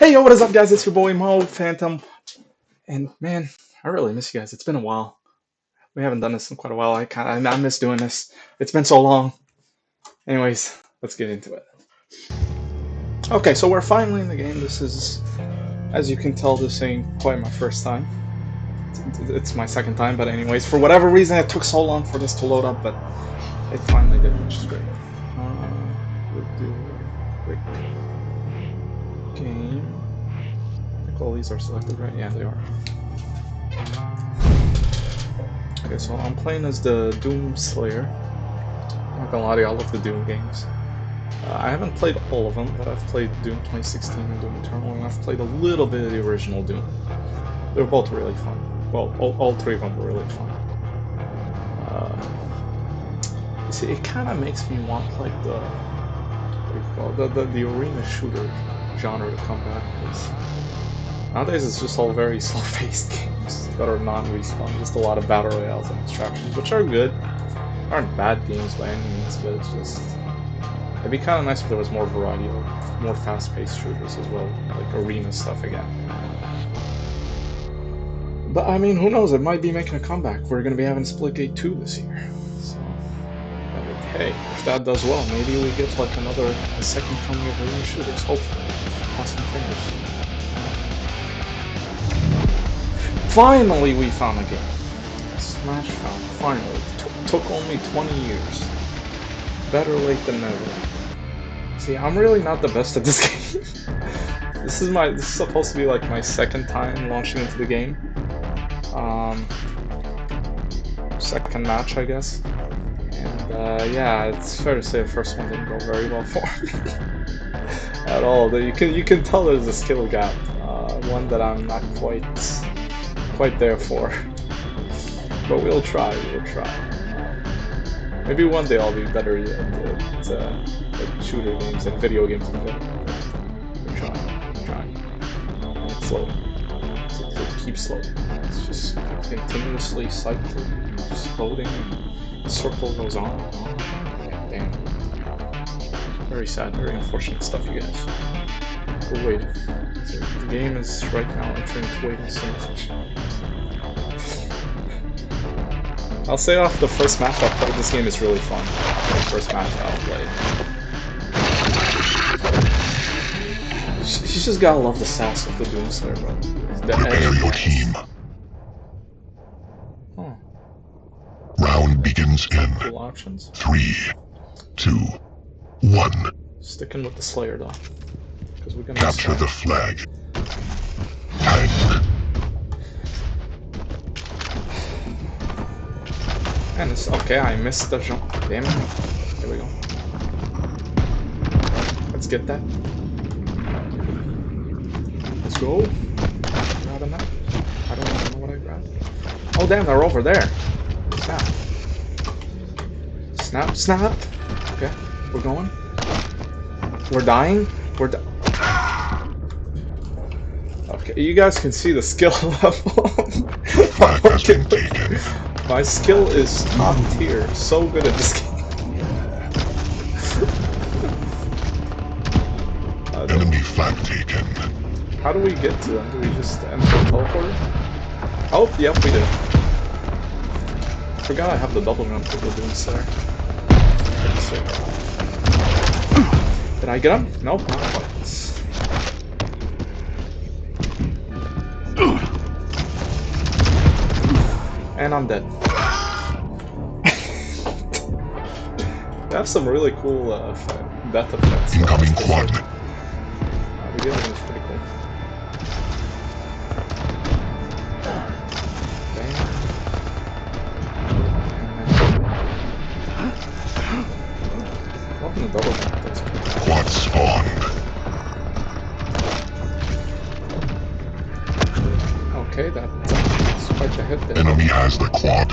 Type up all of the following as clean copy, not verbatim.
Hey, yo, what is up, guys? It's your boy Mo Phantom, and man, I really miss you guys. It's been a while. We haven't done this in quite a while. I miss doing this. It's been so long. Anyways, let's get into it. Okay, so we're finally in the game. This is, as you can tell, this ain't quite my first time. It's my second time, but anyways, for whatever reason, it took so long for this to load up, but it finally did, which is great. We'll do a quick game. I think all these are selected, right? Yeah, they are. Okay, so I'm playing as the Doom Slayer. Not gonna lie to you, I love the Doom games. I haven't played all of them, but I've played Doom 2016 and Doom Eternal, and I've played a little bit of the original Doom. They were both really fun. Well, all three of them were really fun. You see, it kind of makes me want like the the arena shooter genre to come back. Because nowadays it's just all very slow-paced games that are non-respawn, just a lot of battle royales and extractions, which are good. Aren't bad games by any means, but it's just it'd be kind of nice if there was more variety, of more fast-paced shooters as well, like arena stuff again. But I mean, who knows? It might be making a comeback. We're going to be having Splitgate 2 this year. So, hey, if that does well, maybe we get like a second coming of arena shooters. Hopefully, cross some fingers. Finally, we found a game. Smash found. Finally, took only 20 years. Better late than never. See, I'm really not the best at this game. This is supposed to be like my second time launching into the game. Second match, I guess. And yeah, it's fair to say the first one didn't go very well for me at all. You can tell there's a skill gap, one that I'm not quite there for. But we'll try. Maybe one day I'll be better at shooter games and video games in general. We're trying. It's slow. It keeps slow. It's just continuously cycling, just loading, and the circle goes on and on. Yeah, damn. Very sad, very unfortunate stuff, you guys. We're waiting. So the game is right now entering its waiting stage. I'll say off the first match I've played, this game is really fun. The first match I've played. You just gotta love the sass of the Doom Slayer, bro. Prepare your team. Huh. Round begins in Cool options. 3, 2, 1. Sticking with the Slayer though, because we're gonna Capture the flag. Tank. And it's okay. I missed the jump. Damn it! There we go. Let's get that. Let's go. Grabbing that. I don't even know what I grabbed. Oh damn! They're over there. Snap. Okay, we're going. We're dying. Okay, you guys can see the skill level. Flag has been taken. My skill is top tier. So good at this game. Enemy flag taken. How do we get to them? Do we just enter the teleporter? Oh, yep, we did. Forgot I have the double jump with the Doom Slayer. Did I get him? Nope, not quite. And I'm dead. They have some really cool death effects. Incoming quad. The game is pretty cool. Welcome to double jump. Quad spawned. Okay, that's quite the hit there. Enemy has the quad.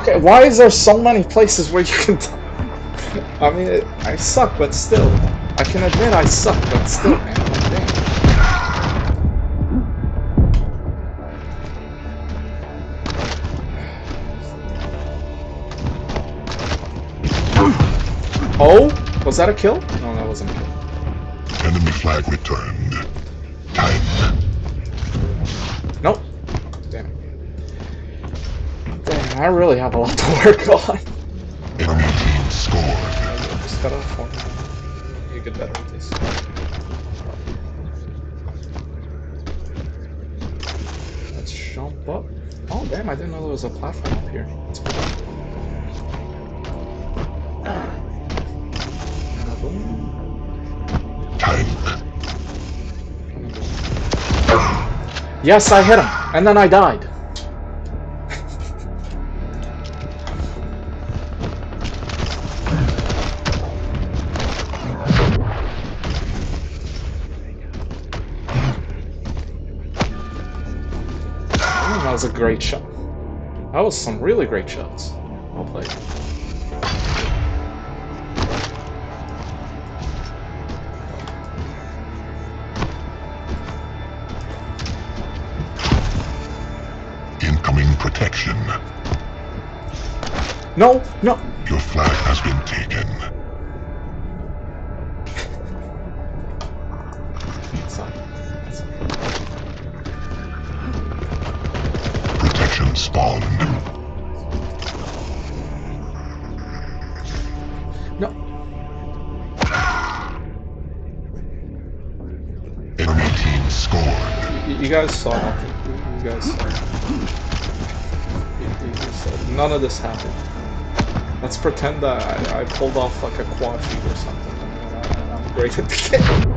Okay, why is there so many places where you can I mean, I suck, but still. I can admit I suck, but still, man. Damn. Oh, was that a kill? No, that wasn't a kill. Enemy flag returned. Tank. Nope. Damn it. Damn, I really have a lot to work on. Enemy team scored. Just gotta form. You get better at this. Let's jump up. Oh damn! I didn't know there was a platform up here. That's cool. And a boom. Tank. And a boom. Yes, I hit him, and then I died. That was a great shot. That was some really great shots. Well played. Incoming protection. No, no. Your flag has been taken. Sorry. Protection spawned. No. Enemy team scored. You guys saw nothing. You guys saw. You saw. None of this happened. Let's pretend that I pulled off like a quad feed or something. And I'm great at the game.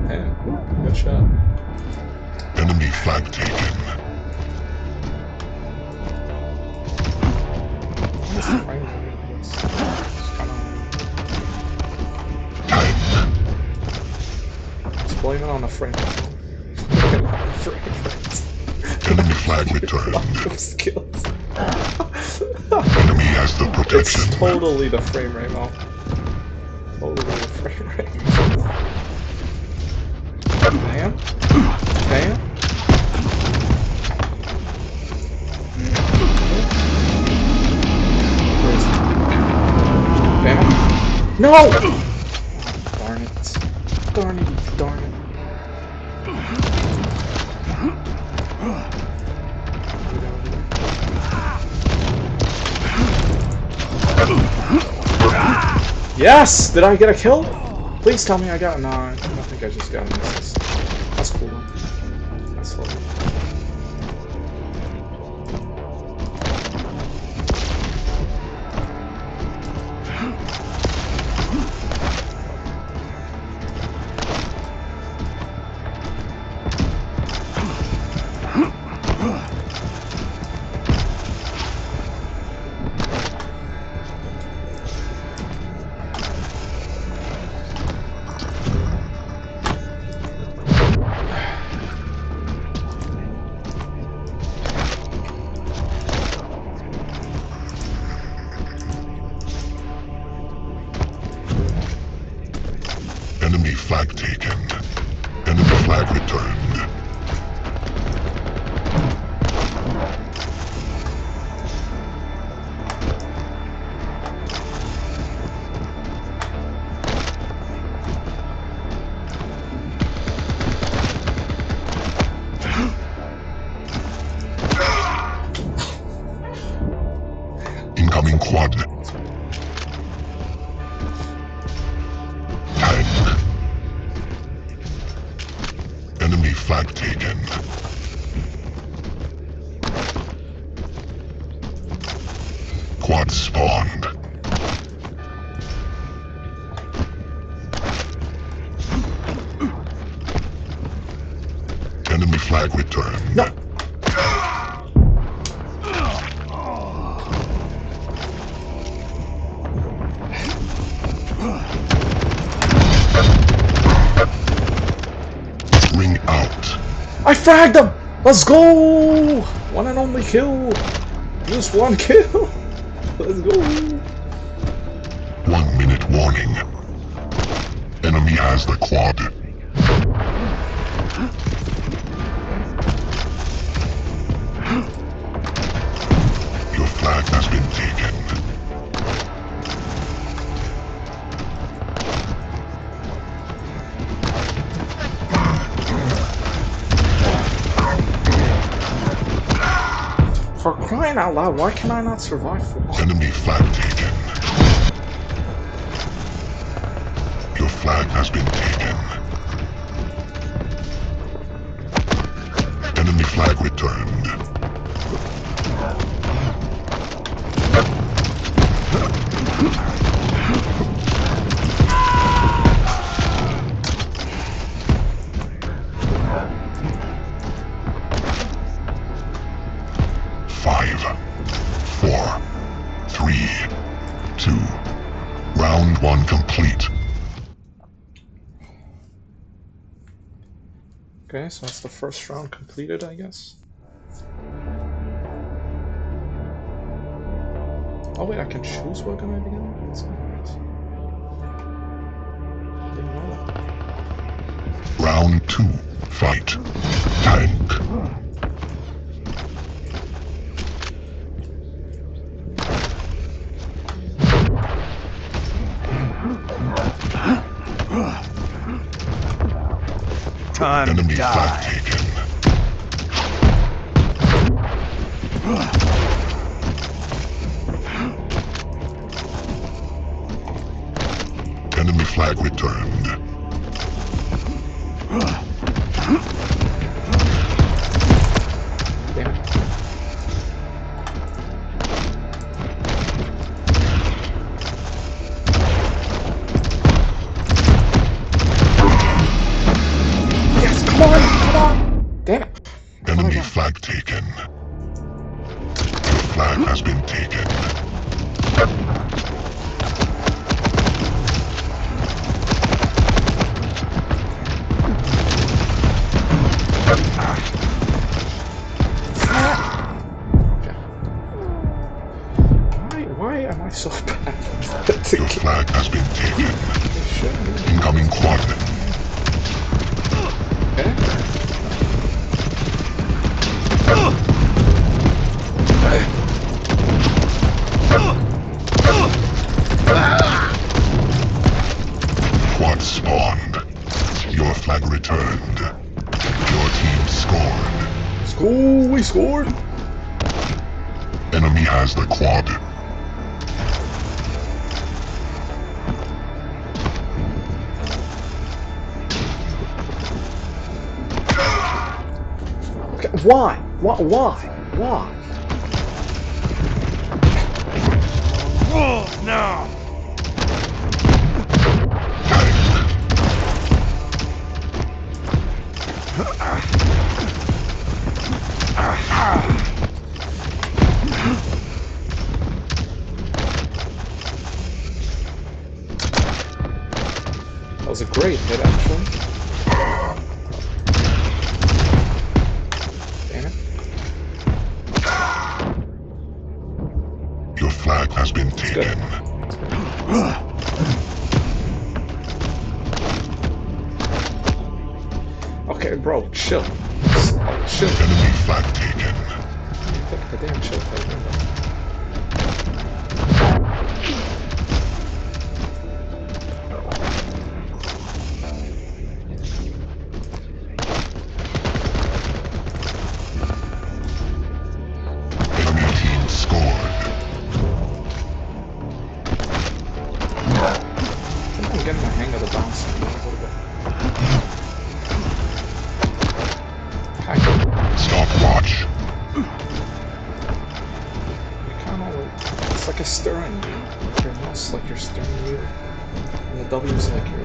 Man, good shot. Enemy flag taken. What's the frame rate? It's kind Tank. of. Let's blame it on the frame rate. Enemy flag returned. Skills. Enemy has the protection. It's totally the frame rate, Mo. Totally the frame rate. Damn. Damn. Where is it? Damn. No! Darn it. Darn it. Darn it. Yes! Did I get a kill? Please tell me I got. No, I think I just got an assist. That's cool though. That's lovely. Enemy flag taken. Enemy flag returned. Incoming quad. Tank. Enemy flag taken. Quad spawned. Enemy flag returned. No! Ring out. I fragged him! Let's go! One and only kill! Just one kill! Let's go! 1 minute warning. Enemy has the quad. Your flag has been taken. crying out loud, why can I not survive for long? Enemy flag taken. Your flag has been taken. Enemy flag returned. Five, 4, 3, 2. Round 1 complete. Okay, so that's the first round completed, I guess. Oh wait, I can choose what gun I begin with? That's kind of nice. Didn't know that. Round 2. Fight. Tank. Time Enemy to flag die. taken. Enemy flag returned. Damn it. Yes, come on, come on! Damn it. Enemy again. flag taken. Your flag has been taken. Why am I so bad? Your flag has been taken. Shit. Incoming quad. Okay. Quad spawned. Your flag returned. Your team scored. School, we scored! Enemy has the quad. Okay, why? Why? Oh, no! That was a great hit, actually. Damn it. Your flag has been taken. Okay, bro, chill. Like, chill. Enemy flag taken. Take the damn chill type window. Enemy team scored. I think I'm getting the hang of the bounce a little bit. Hi. Stopwatch. You kind of like, it's like a stirring wheel. Like your mouse, like your stirring wheel. And the W is like your,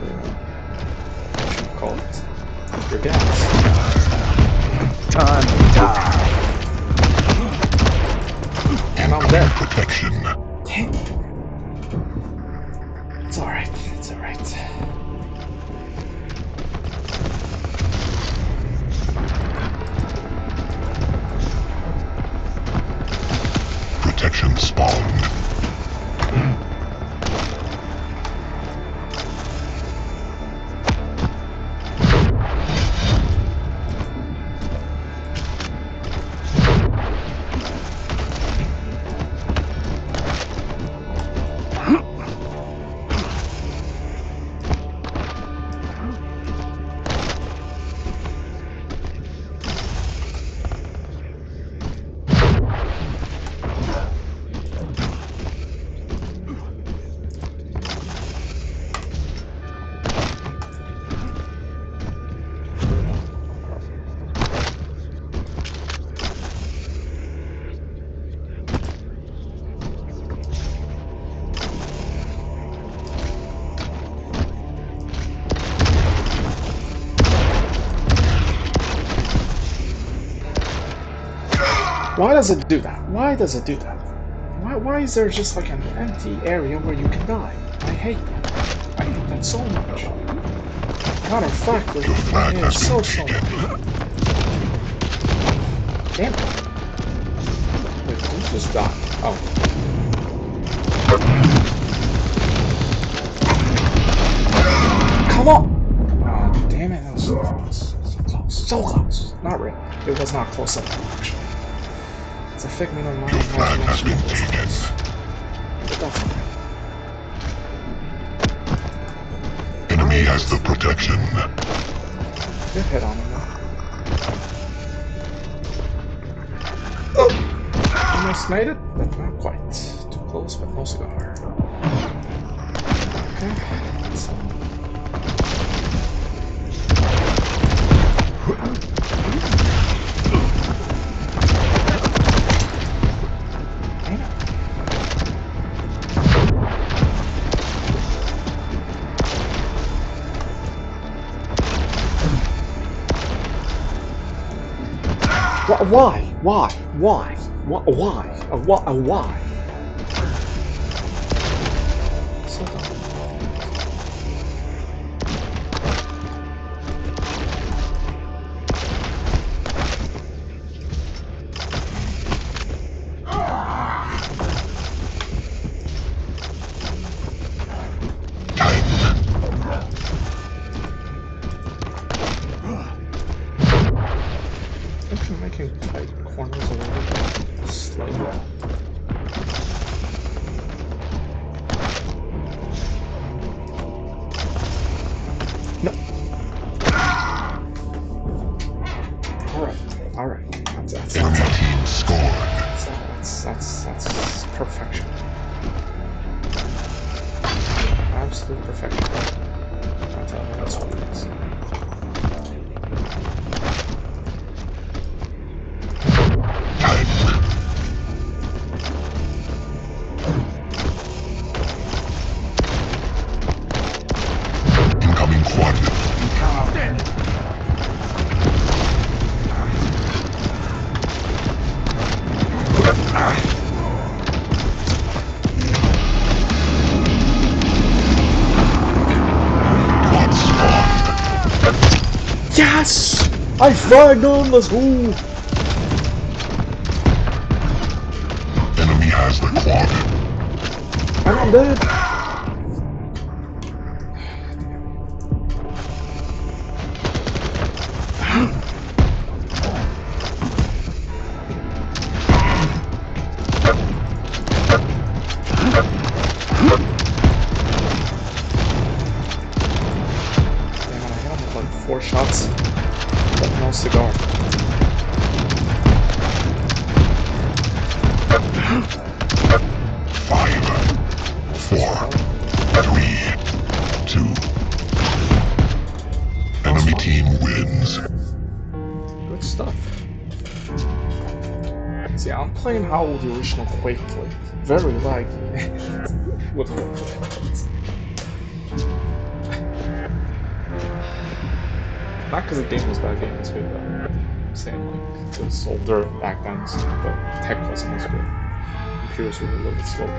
what should you call it? Your gas. Time to die. And I'm dead. Protection. Damn. It's alright, it's alright. Protection spawned. Why does it do that? Why does it do that? Why is there just like an empty area where you can die? I hate that. I hate that so much. Counterfactually, I hate it so much. Damn it. Wait, did you just die? Oh. Come on! Oh, damn it, that was so close. So close. So close. Not really. It was not close at all, actually. It's a figment of my imagination. It was close. But that's okay. Enemy has the protection. Good hit on him, though. Oh! Almost made it, but not quite. Too close, but no cigar. Okay, so... Why? Why? Why? Why? Why? So dumb. I think I'm making tight corners a little bit. Slightly. No. Alright. That's perfection. Absolute perfection. I'll tell you that's what it is. Incoming quad. Quad spawned. Yes! I fragged him! Let's go! Enemy has the quad. And I'm dead! Damn it, I hit him with like 4 shots, but no cigar. Five, four, three, two. Enemy team wins. Good stuff. See, I'm playing how the original Quake played. Very laggy. With not because the game was bad, the game was good, but I'm saying like it was older back then, so the tech wasn't as good. Computers were a little bit slower than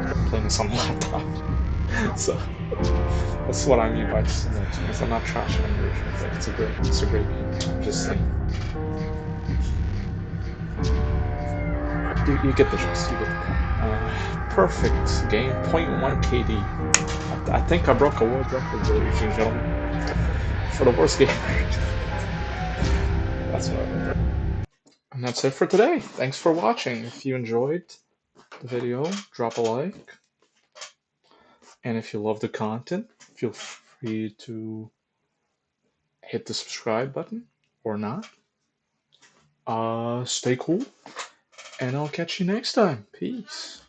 I'm playing this on a laptop. So that's what I mean by similar to, because I'm not trashing on the original Quake. It's a great game. I'm just saying. You get the gist. You get the point. Perfect game. 0.1 KD. I think I broke a world record, ladies and gentlemen, for the worst game. That's what I did. And that's it for today. Thanks for watching. If you enjoyed the video, drop a like. And if you love the content, feel free to hit the subscribe button or not. Stay cool. And I'll catch you next time. Peace.